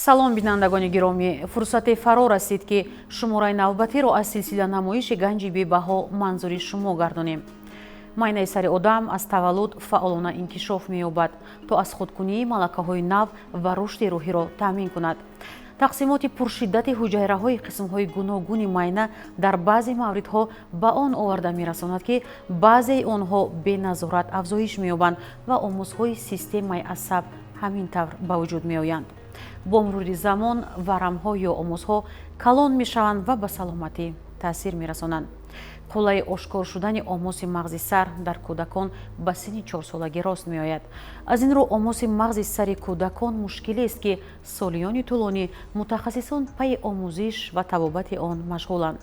салом бинандагони гиромӣ, фурсате фаро расид ки шумораи навбатиро аз силсила намоиши ганҷи бебаҳо манзури шумо гардонем. майнаи сари одам аз таваллуд фаъолона инкишоф меёбад, то аз худкунии малакаҳои нав ва рушди рӯҳиро таъмин кунад. тақсимоти пуршиддати ҳуҷайраҳои қисмҳои гуногуни майна дар баъзе мавридҳо ба он оварда мерасонад ки баъзеи онҳо беназорат афзоиш меёбанд ва омӯзҳои системаи асаб ҳамин тавр ба вуҷуд меоянд. бо мурури замон варамҳо ё омӯзҳо калон мешаванд ва ба саломатӣ таъсир мерасонанд. қуллаи ошкор шудани омоси мағзи сар дар кӯдакон ба синни 4-солагӣ рост меояд. аз ин рӯ омоси мағзи сари кӯдакон мушкилест ки солиёни тӯлонӣ мутахассисон пайи омӯзиш ва табобати он машғуланд.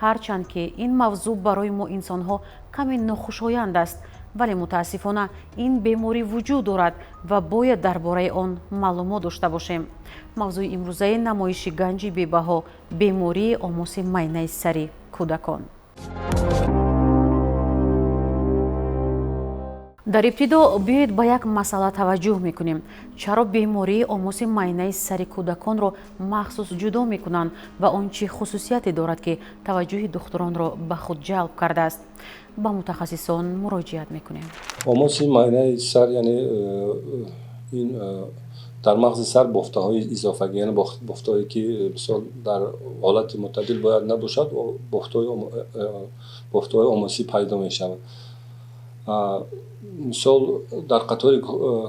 ҳарчанд ки ин мавзӯъ барои мо инсонҳо каме нохушоянд аст, вале мутаассифона ин беморӣ вуҷуд дорад ва бояд дар бораи он маълумот дошта бошем. мавзӯи имрӯзаи намоиши ганҷи бебаҳо бемории омоси майнаи сари кӯдакон. дар ибтидо биёед ба як масъала таваҷҷӯҳ мекунем. чаро бемории омоси майнаи сари кӯдаконро махсус ҷудо мекунанд ва он чӣ хусусияте дорад ки таваҷҷӯҳи духтуронро ба худ ҷалб кардааст? ба мутахассисон муроҷиат мекунем. омоси майнаи сар яъне ин дар мағзи сар бофтаҳои изофагӣ, яъне бофтаҳое ки мисол дар ҳолати мӯътадил бояд набошад, бофтаҳои омосӣ пайдо мешавад. мисол дар қатори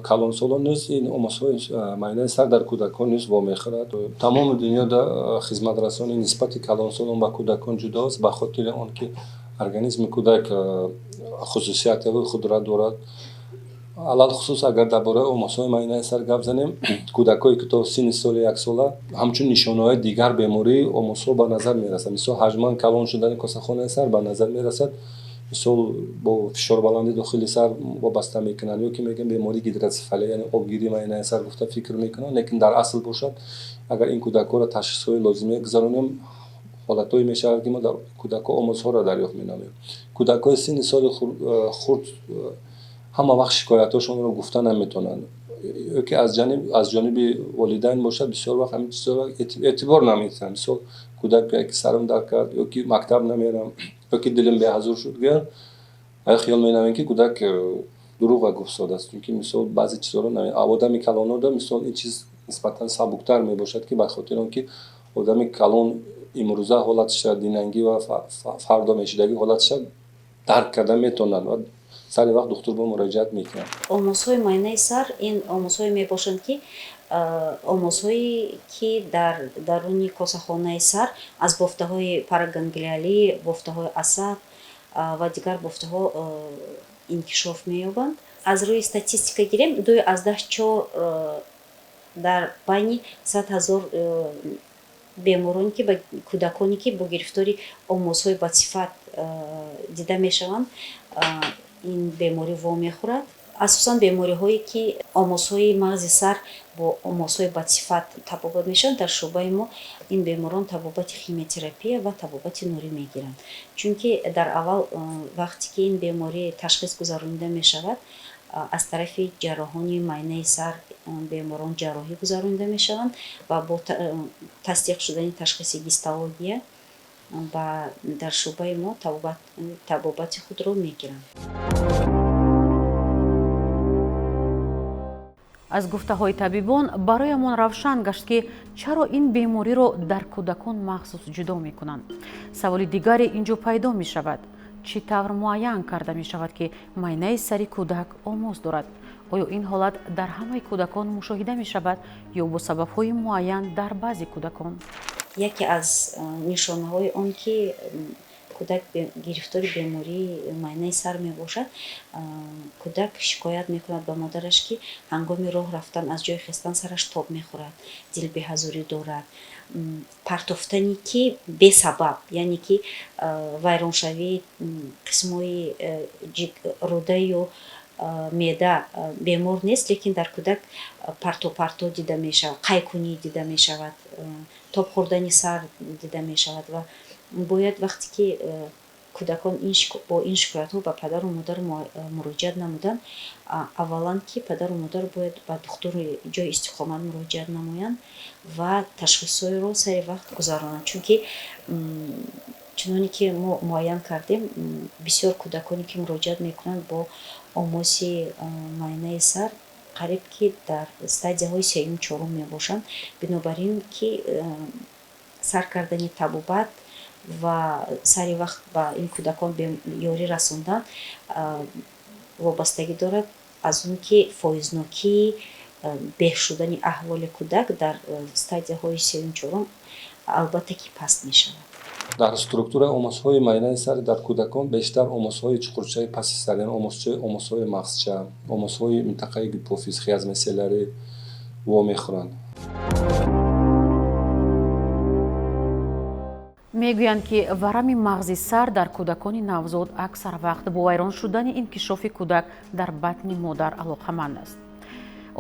калонсолон низ ин омосҳои майнаи сар дар кӯдакон низ вомехӯрад. тамоми дунёда хизматрасони нисбати калонсолон ба кӯдакон ҷудост, ба хотири он ки организми кӯдак хусусиятҳои худро дорад. алалхусус агар дар бораи омосҳои майнаи сар гап занем, кӯдакҳое ки то синни соли 1 сола ҳамчун нишонаҳои дигар бемории омосҳо ба назар мерасад. мисол ҳаҷман калон шудани косахонаи сар ба назар мерасад. мисол бо фишорбаландӣ дохили сар вобаста мекунанд, ё ки мегӯям бемории гидроцефалия, яъне обгирии майнаи сар гуфта фикр мекунанд, лекин дар асл бошад, агар ин кӯдакҳоро ташхисҳои лозима гузаронем, ҳолатҳое мешавад ки мо дар кӯдакҳо омосҳоро дарёфт менамоем. кӯдакҳои синни соли хурд ҳама вақт шикоятҳошонро гуфта наметавонанд. ё ки аз ҷониби волидайн бошад, бисёр вақт ҳамин чизҳоро эътибор наметиҳанд. мисол кӯдак гӯяд ки сарам дард кард, ё ки мактаб намерам, ё ки дилим беҳазур шуд, гӯяд хиёл менамоем ки кӯдак дурӯға гуфт зодааст. чунки мисол баъзе чизҳоро одами калонода мисол ин чиз нисбатан сабуктар мебошад, ки ба хотири он ки одами калон имрӯза ҳолатиша динангӣ ва фардо мешидагӣ ҳолатиша дарк карда метавонад ва сари вақт духтур ба муроҷиат мекунад. омосҳои майнаи сар ин омосҳое мебошанд ки омосҳое ки дар даруни косахонаи сар аз бофтаҳои параганглиалӣ, бофтаҳои асаб ва дигар бофтаҳо инкишоф меёбанд. аз рӯи статистика гирем 2-4 дар байни 100,000 бемороне ки ба кӯдаконе ки бо гирифтори омосҳои бадсифат дида мешаванд, ин беморӣ вомехӯрад. асосан бемориҳое ки омосҳои мағзи сар бо омосҳои бадсифат табобат мешаванд, дар шӯъбаи мо ин беморон табобати химиотерапия ва табобати нурӣ мегиранд. чунки дар аввал вақте ки ин беморӣ ташхис гузаронида мешавад, аз тарафи ҷарроҳони майнаи сар беморон ҷарроҳӣ гузаронида мешаванд ва бо тасдиқ шудани ташхиси гистология ва дар шӯъбаи мо табобати худро мегиранд. аз гуфтаҳои табибон бароямон равшан гашт ки чаро ин бемориро дар кӯдакон махсус ҷудо мекунанд. саволи дигаре инҷо пайдо мешавад. чӣ тавр муайян карда мешавад ки майнаи сари кӯдак омоз дорад? оё ин ҳолат дар ҳамаи кӯдакон мушоҳида мешавад ё бо сабабҳои муайян дар баъзе кӯдакон? яке аз нишонаҳои он ки кӯдак гирифтори бемории майнаи сар мебошад, кӯдак шикоят мекунад ба модараш ки ҳангоми роҳ рафтан аз ҷои хестан сараш тоб мехӯрад, дилбеҳазурӣ дорад, партофтани ки бесабаб, яъне ки вайроншавии қисмҳои рӯда ё меъда бемор нест, лекин дар кӯдак партопарто дида мешавад, қайкунӣ дида мешавад, тоб хӯрдани сар дида мешавад ва бояд вақте ки кӯдакон бо ин шикоятҳо ба падару модар муроҷиат намуданд, аввалан ки падару модар бояд ба духтури ҷои истиқомат муроҷиат намоянд ва ташхисҳоеро сари вақт гузаронанд, чунки чуноне ки мо муайян кардем, бисёр кӯдаконе ки муроҷиат мекунанд бо омоси майнаи сар қариб ки дар стадияҳои сеюм чорум мебошанд. Бинобар ин ки сар кардани табобат ва сари вақт ба ин кӯдакон ёрӣ расондан вобастагӣ дорад аз он ки фоизнокии беҳ шудани аҳволи кӯдак дар стадияҳои сеюм чорум албатта ки паст мешавад. дар структураи омосҳои майнаи сар дар кӯдакон бештар омосҳои чуқурчаи паси сар, яъне омосҳои мағзча, омосҳои минтақаи гипофиз, хиазмаселарӣ вомехӯранд. мегӯянд ки варами мағзи сар дар кӯдакони навзод аксар вақт бо вайрон шудани инкишофи кӯдак дар батни модар алоқаманд аст.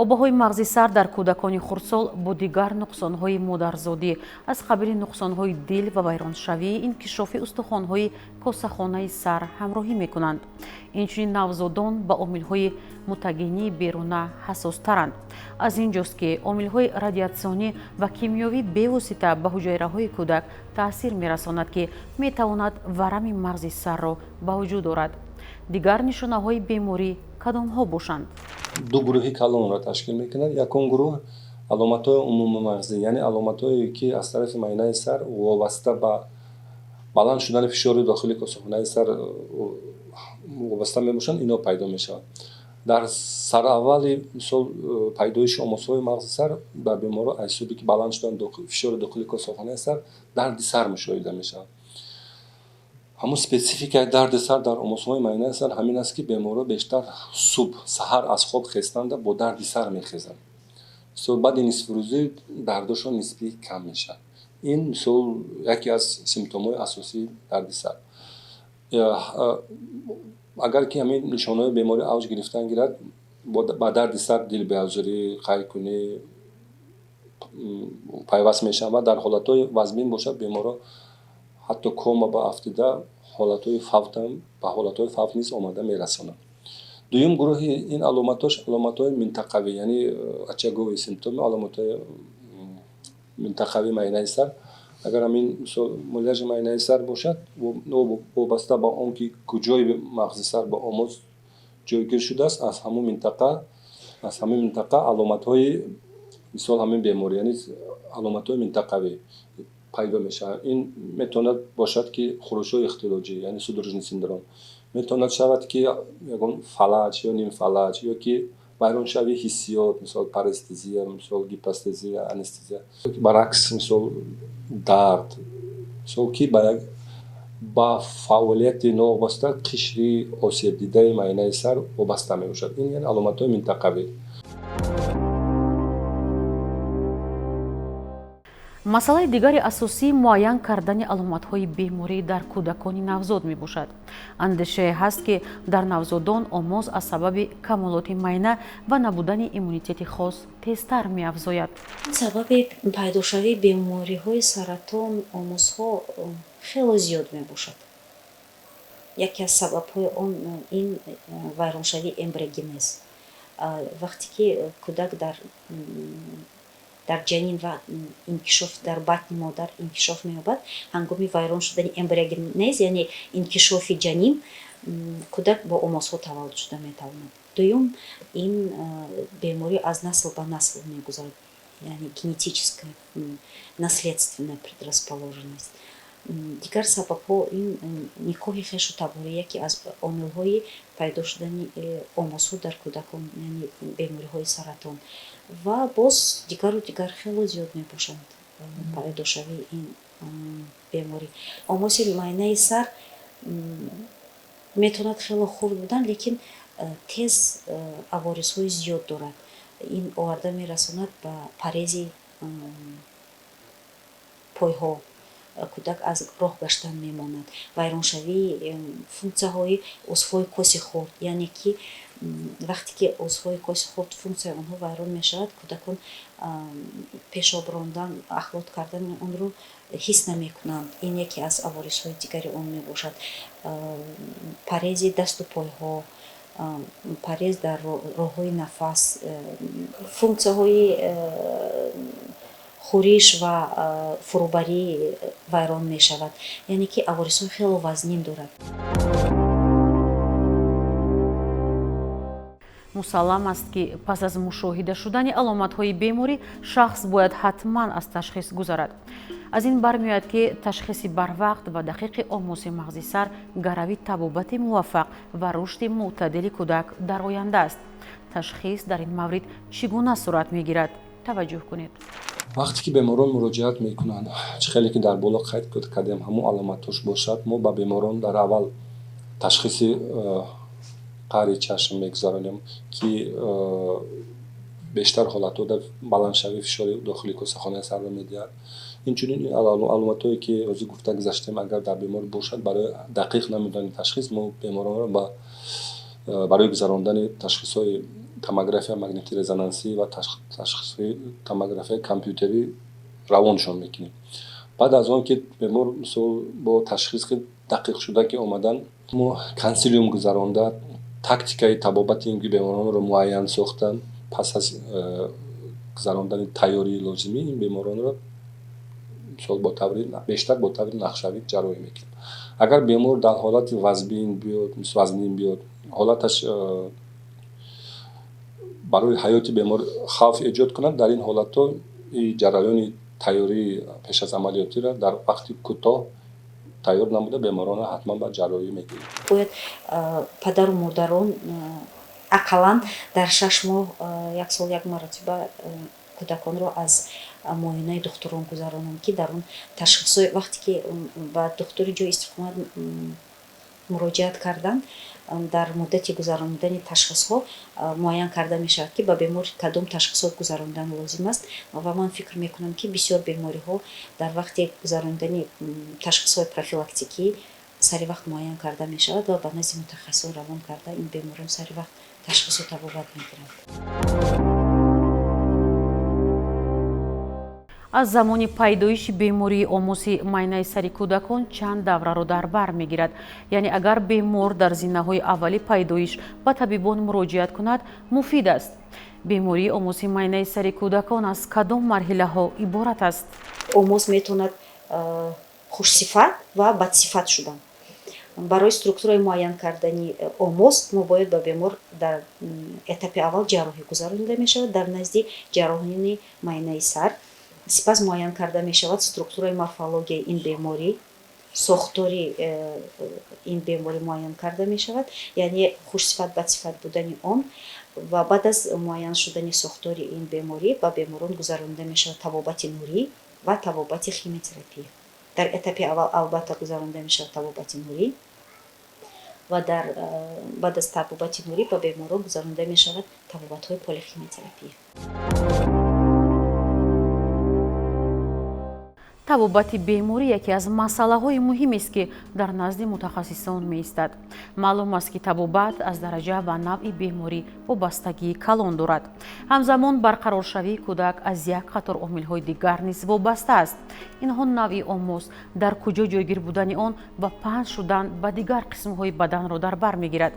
обаҳои мағзи сар дар кӯдакони хурдсол бо дигар нуқсонҳои модарзодӣ аз қабили нуқсонҳои дил ва вайроншавии инкишофи устухонҳои косахонаи сар ҳамроҳӣ мекунанд. инчунин навзодон ба омилҳои мутагении беруна ҳассостаранд. аз ин ҷост ки омилҳои радиатсионӣ ва кимиёвӣ бевосита ба ҳуҷайраҳои кӯдак таъсир мерасонад, ки метавонад варами мағзи сарро ба вуҷуд орад. дигар нишонаҳои беморӣ кадомҳо бошанд? ду гурӯҳи калонро ташкил мекунад. Якум гурӯҳ аломатҳои умумимағзӣ, яъне аломатҳое ки аз тарафи майнаи сар вобаста ба баланд шудани фишори дохили косахонаи сар вобаста мебошанд, ино пайдо мешавад. дар сараввали мисол пайдоиши омосҳои мағзи сар ба беморо айсоби ки баланд шудани фишори дохили косахонаи сар дарди сар мушоҳида мешавад. ҳамун спецификаи дарди сар дар омосҳои майнаи сар ҳамин аст ки беморро бештар субҳ саҳар аз хоб хестанда бо дарди сар мехезанд. мисол баъди нисфурӯзӣ дардошон нисбӣ кам мешавад. ин мисол яке аз симптомҳои асосии дарди сар. агар ки ҳамин нишонаҳои беморӣ авҷ гирифтан гирад, ба дарди сар дилбеазурӣ, қайкунӣ пайваст мешавад. дар ҳолатҳои вазмин бошад, беморро ҳатто кома ба афтида ҳолатҳои фавтам ба ҳолатҳои фавт низ омада мерасонад. дуюм гурӯҳи ин аломатҳои минтақавӣ, яъне очагови симптоми аломатҳои минтақавии майнаи сар. агар ҳамин мисол муляжи майнаи сар бошад, вобаста ба он ки куҷои мағзи сар ба омоз ҷойгир шудааст, аз ҳамин минтақа аломатҳои мисол ҳамин беморӣ, яъне аломатҳои минтақавӣ пайдо мешавад. ин метавонад бошад ки хурушҳои ихтилоҷӣ, яъне судружный синдром, метавонад шавад ки ягон фалаҷ ё нимфалаҷ, ё ки вайроншавии ҳиссиёт, мисол парестезия, мисол гипостезия, анестезия, баръакс мисол дард, мисол ки ба фаъолияти новобаста қишри осебдидаи майнаи сар вобаста мебошад. ин яъне аломатҳои минтақавӣ. масъалаи дигари асосӣ муайян кардани аломатҳои беморӣ дар кӯдакони навзод мебошад. андешае ҳаст ки дар навзодон омоз аз сабаби камолоти майна ва набудани иммунитети хос тезтар меафзояд. сабаби пайдошавии бемориҳои саратон омозҳо хеле зиёд мебошад. яке аз сабабҳои он ин вайроншавии эмбриогенез. вақте ки кӯдак дар ҷанин ва инкишоф дар батни модар инкишоф меёбад, ҳангоми вайрон шудани эмбриогенез, яъне инкишофи ҷанин, кӯдак бо омозҳо таваллуд шуда метавонад. дуюм, ин беморӣ аз насл ба насл мегузарад, яъне генетическая наследственная предрасположенность. дигар сабабҳо ин никоҳи хешу таборӣ, яке аз омилҳои пайдо шудани омозҳо дар кӯдакон, яъне бемориҳои саратон. ва боз дигару дигар хеле зиёд мебошанд пайдошавии ин беморӣ. омоси майнаи сар метавонад хеле хурд будан, лекин тез аворизҳои зиёд дорад. ин оварда мерасонад ба парези пойҳо. кӯдак аз роҳ гаштан мемонад. вайроншавии функсияҳои узвҳои коси хурд, яъне ки вақте ки узвҳои коси хурд функсияи онҳо вайрон мешавад, кӯдакон пешоб рондан, ахлот кардани онро ҳис намекунанд. Ин яке аз аварисҳои дигари он мебошад. Парези дасту пойҳо, парез дар роҳҳои нафас, функсияҳои хӯриш ва фурӯбарӣ вайрон мешавад. Яъне ки аварисҳои хеле вазнин дорад. мусаллам аст ки пас аз мушоҳида шудани аломатҳои беморӣ шахс бояд ҳатман аз ташхис гузарад. аз ин бармеояд ки ташхиси барвақт ва дақиқи омоси мағзи сар гарави табобати муваффақ ва рушди мӯътадили кӯдак дар оянда аст. ташхис дар ин маврид чӣ гуна сурат мегирад? таваҷҷӯҳ кунед. вақте ки беморон муроҷиат мекунанд, чӣ хеле ки дар боло қайд кардем ҳамон аломатош бошад, мо ба беморон дар аввал ташхиси қари чашм мегузаронем ки бештар ҳолатҳода баландшавии фишори дохили косахонаи сарро медиҳад. инчунин аломатҳое ки ҳозир гуфта гузаштем, агар дар бемор бошад, барои дақиқ намудани ташхис мо беморонро барои гузарондани ташхисҳои томография магнитии резонансӣ ва ташхисҳои томографияи компютерӣ равоншон мекунем. баъд аз он ки бемор мисол бо ташхиси дақиқ шуда ки омадан, мо консилиум гузаронда тактикаи табобати ин беморонро муайян сохтан, пас аз гузарондани тайёрии лозимӣ ин беморонро мисол бештар бо таври нақшавӣ ҷарроҳӣ мекунем. агар бемор дар ҳолати вазнин биёд, ҳолаташ барои ҳаёти бемор хавф эҷод кунад, дар ин ҳолатҳо ҷараёни тайёрии пеш аз амалиётиро дар вақти кӯтоҳ тайёр намуда беморонро ҳатман ба ҷарроҳӣ мегирем. бояд падару модарон ақаллан дар 6 моҳ 1 сол 1 маратиба кӯдаконро аз муоинаи духтурон гузаронанд, ки дар он ташхисҳои вақте ки ба духтури ҷои истиқомат муроҷиат карданд, дар муддати гузарондани ташхисҳо муайян карда мешавад ки ба бемор кадом ташхисот гузарондан лозим аст. ва ман фикр мекунам ки бисёр бемориҳо дар вақти гузарондани ташхисҳои профилактикӣ сари вақт муайян карда мешавад ва ба назди мутахассисон равон карда ин беморон сари вақт ташхису табобат мегиранд. аз замони пайдоиши бемории омоси майнаи сари кӯдакон чанд давраро дар бар мегирад. яъне агар бемор дар зинаҳои аввали пайдоиш ба табибон муроҷиат кунад, муфид аст. бемории омоси майнаи сари кӯдакон аз кадом марҳилаҳо иборат аст? омоз метавонад хушсифат ва бадсифат шудан. барои структураи муайян кардани омоз мо бояд ба бемор дар этапи аввал ҷарроҳӣ гузаронида мешавад дар назди ҷарроҳини майнаи сар. сипас муайян карда мешавад структураи морфологияи ин беморӣ, сохтори ин беморӣ муайян карда мешавад, яъне хушсифат бадсифат будани он. ва баъд аз муайян шудани сохтори ин беморӣ ба беморон гузаронида мешавад табобати нурӣ ва табобати химиотерапия. дар этапи аввал албатта гузаронида мешавад табобати нурӣ ва баъд аз табобати нурӣ ба беморон гузаронида мешавад табобатҳои полихимиотерапия. табобати беморӣ яке аз масъалаҳои муҳимест ки дар назди мутахассисон меистад. маълум аст ки табобат аз дараҷа ва навъи беморӣ вобастагии калон дорад. ҳамзамон барқароршавии кӯдак аз як қатор омилҳои дигар низ вобаста аст. инҳо навъи омоз, дар куҷо ҷойгир будани он ва паҳн шудан ба дигар қисмҳои баданро дар бар мегирад.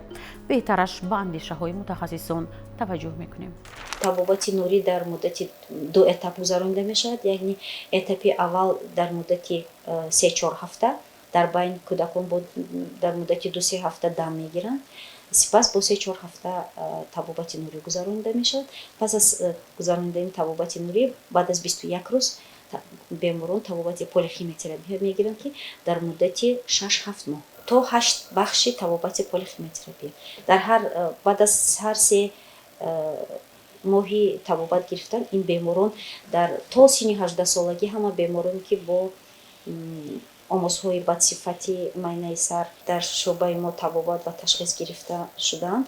беҳтараш ба андешаҳои мутахассисон таваҷҷӯҳ мекунем. табобати нурӣ дар муддати 2 этап гузаронида мешавад, яъне этапи аввал дар муддати 3-4 ҳафта, дар байни кӯдакон дар муддати 2-3 ҳафта дам мегиранд. сипас бо 3-4 ҳафта табобати нурӣ гузаронида мешавад. пас аз гузаронидаи табобати нурӣ баъд аз 21 рӯз беморон табобати полихимиотерапия мегиранд, ки дар муддати 6-7 моҳ то 8 бахши табобати полихимиотерапия. баъд аз ҳар 3 моҳи табобат гирифтан ин беморон то синни 18 солагӣ ҳама бемороне ки бо омозҳои бадсифати майнаи сар дар шӯъбаи мо табобат ва ташхис гирифта шудаанд,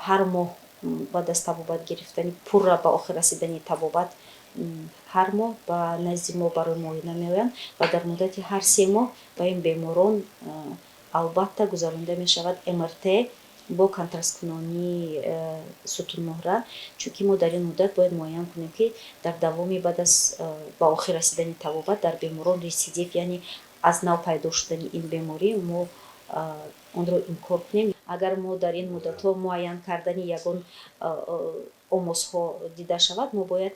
ҳар моҳ баъд аз табобат гирифтани пурра ба охир расидани табобат ҳар моҳ ба назди мо барои муоина меоянд ва дар муддати ҳар 3 моҳ ба ин беморон албатта гузаронида мешавад МРТ бо контрасткунони сутунмоҳра, чунки мо дар ин муддат бояд муайян кунем ки дар давоми баъд аз ба охир расидани табобат дар беморон ресидив, яъне аз нав пайдо шудани ин беморӣ мо онро инкор кунем. Агар мо дар ин муддатҳо муайян кардани ягон омосҳо дида шавад, мо бояд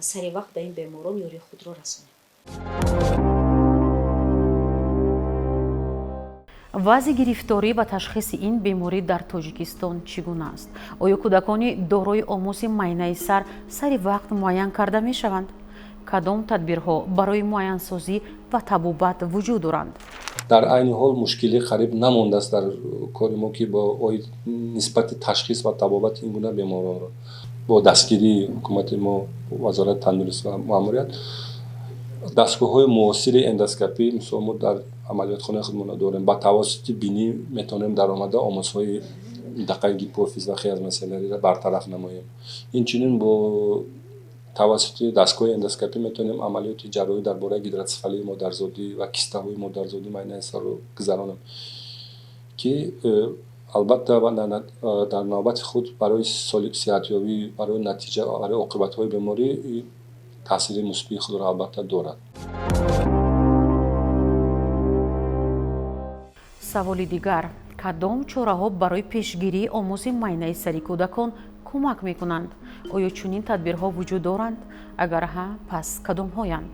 сари вақт ба ин беморон ёрии худро расонем. вазъи гирифторӣ ва ташхиси ин беморӣ дар тоҷикистон чӣ гуна аст? оё кӯдакони дорои омоси майнаи сар сари вақт муайян карда мешаванд? кадом тадбирҳо барои муайянсозӣ ва табобат вуҷуд доранд? дар айни ҳол мушкилӣ қариб намондааст дар кори мо ки бо нисбати ташхис ва табобати ин гуна беморонро бо дастгирии ҳукумати мо, вазорати тандурустӣ ва маъмурият, дастгоҳҳои муосири эндоскопӣ мисол мо дар амалиётхонаи худмона дорем. Ба тавассути бинӣ метавонем даромада омосҳои минтақаи гипофиз ва хе аз масъалаҳоро бартараф намоем. Инчунин бо тавассути дастгоҳи эндоскопӣ метавонем амалиёти ҷарроҳӣ дар бораи гидроцефалии модарзодӣ ва кистаҳои модарзодӣ майнаи сарро гузаронем ки албатта дар навбати худ барои сиҳатёбӣ, барои натиҷа, барои оқибатҳои беморӣ таъсири мусбии худро албатта дорад. саволи дигар: кадом чораҳо барои пешгирии омози майнаи сари кӯдакон кӯмак мекунанд? оё чунин тадбирҳо вуҷуд доранд? агар ҳа, пас кадомҳоянд?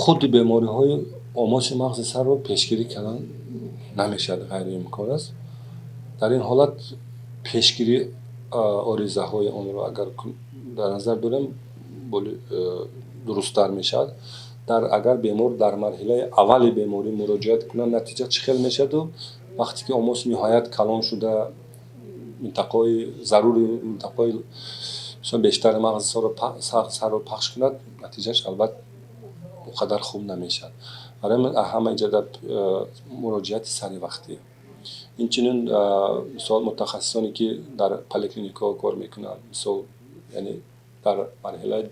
худи бемориҳои омоси мағзи сарро пешгирӣ кардан намешавад, ғайриимкон аст. дар ин ҳолат пешгирӣ оризаҳои онро агар дар назар дорем дурусттар мешавад. Агар бемор дар марҳилаи аввали беморӣ муроҷиат кунад, натиҷа чӣ хел мешаваду вақте ки омос ниҳоят калон шуда минтақаҳои зарури минтақаҳои бештари мағзи сарро пахш кунад, натиҷаш албатта он қадар хуб намешавад. барои ман ҳамаи ҷадаб муроҷиати саривақтӣ. инчунин мисол мутахассисоне ки дар поликлиникаҳо кор мекунанд, мисол яъне дар марҳилаи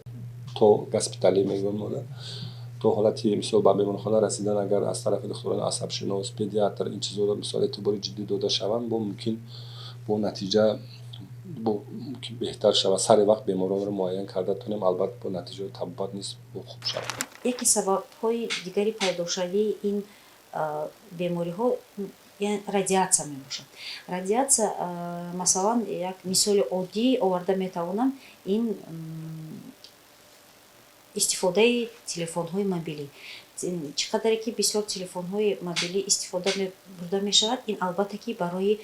то госпиталӣ мегӯем, то ҳолати мисол ба беморхона расидан агар аз тарафи духтурони асабшинос, педиатр ин чизҳоро мисол эътибори ҷиддӣ дода шаванд, бо мумкин бо натиҷа мумкин беҳтар шавад. Сари вақт беморонро муайян карда тонем, албатта бо натиҷаи табобат низ хуб шавад. яке сабабҳои дигари пайдошавии ин бемориҳо радиатсия мебошад. Радиатсия масалан як мисоли оддӣ оварда метавонам, ин истифодаи телефонҳои мобилӣ. чӣ қадаре ки бисёр телефонҳои мобилӣ истифода бурда мешавад, ин албатта ки барои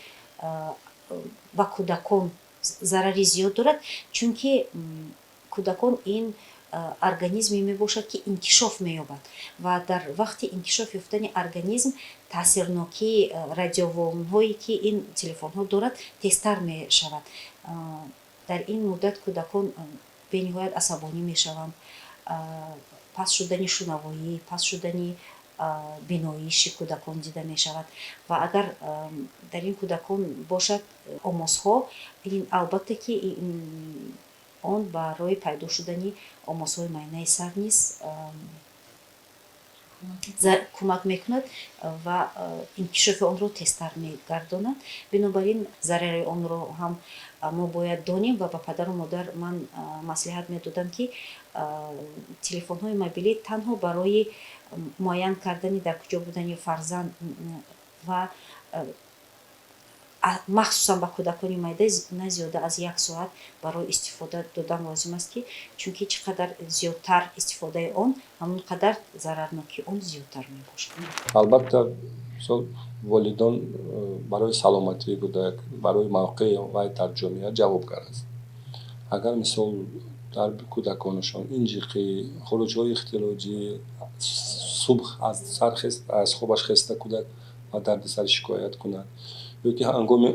ба кӯдакон зарари зиёд дорад, чунки кӯдакон ин организме мебошад ки инкишоф меёбад ва дар вақти инкишоф ёфтани организм таъсирнокии радиоволнҳое ки ин телефонҳо дорад тезтар мешавад. дар ин муддат кӯдакон бениҳоят асабонӣ мешаванд, паст шудани шунавоӣ, паст шудани биноиши кӯдакон дида мешавад ва агар дар ин кӯдакон бошад омосҳо, ин албатта ки он барои пайдо шудани омосҳои майнаи сар низ кӯмак мекунад ва инкишофи онро тезтар мегардонад. бинобар ин зарари онро ҳам мо бояд донем ва ба падару модар ман маслиҳат медодам ки телефонҳои мобилӣ танҳо барои муайян кардани дар куҷо будани фарзанд ва махсусан ба кӯдакони майда на зиёда аз 1 соат барои истифода додан лозим аст, ки чунки чӣ қадар зиёдтар истифодаи он, ҳамон қадар зарарноки он зиёдтар мебошад. албатта мисол волидон барои саломатии кӯдак, барои мавқеи вай дар ҷомеа ҷавобгар аст. агар мисол дар кӯдаконашон инҷиқӣ, хуруҷҳои ихтилоҷӣ, субҳ аз хобаш хеста кӯдак ва дарди сар шикоят кунад, ёки ҳангоми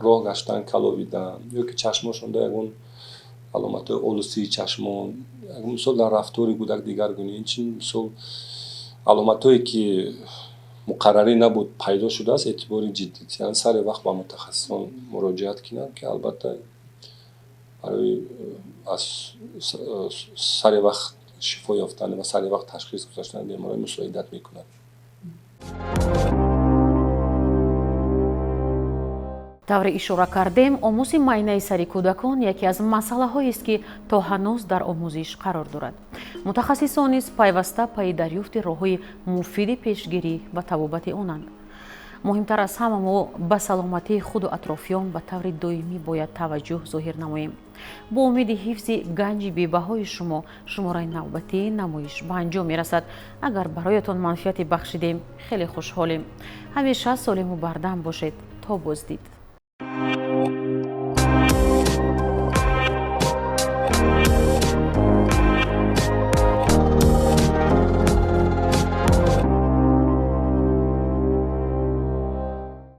роҳ гаштан каловидан, ёки чашмошонда ягон аломатҳои олусии чашмон, мисол дар рафтори кӯдак дигаргуна, инчунин мисол аломатҳое ки муқаррарӣ набуд пайдо шудааст, эътибори ҷиддӣ, яъне сари вақт ба мутахассисон муроҷиат кунанд, ки албатта барои аз сари вақт шифо ёфтан ва сари вақт ташхис гузоштани беморӣ мусоидат мекунад. тавре ишора кардем, омӯзи майнаи сари кӯдакон яке аз масъалаҳоест ки то ҳанӯз дар омӯзиш қарор дорад. мутахассисон низ пайваста пайи дарёфти роҳҳои муфиди пешгирӣ ба табобати онанд. муҳимтар аз ҳама мо ба саломатии худу атрофиён ба таври доимӣ бояд таваҷҷӯҳ зоҳир намоем. бо умеди ҳифзи ганҷи бебаҳои шумо шумораи навбатии намоиш ба анҷом мерасад. агар бароятон манфиате бахшидем хеле хушҳолем. ҳамеша солиму бардам бошед. то боздид.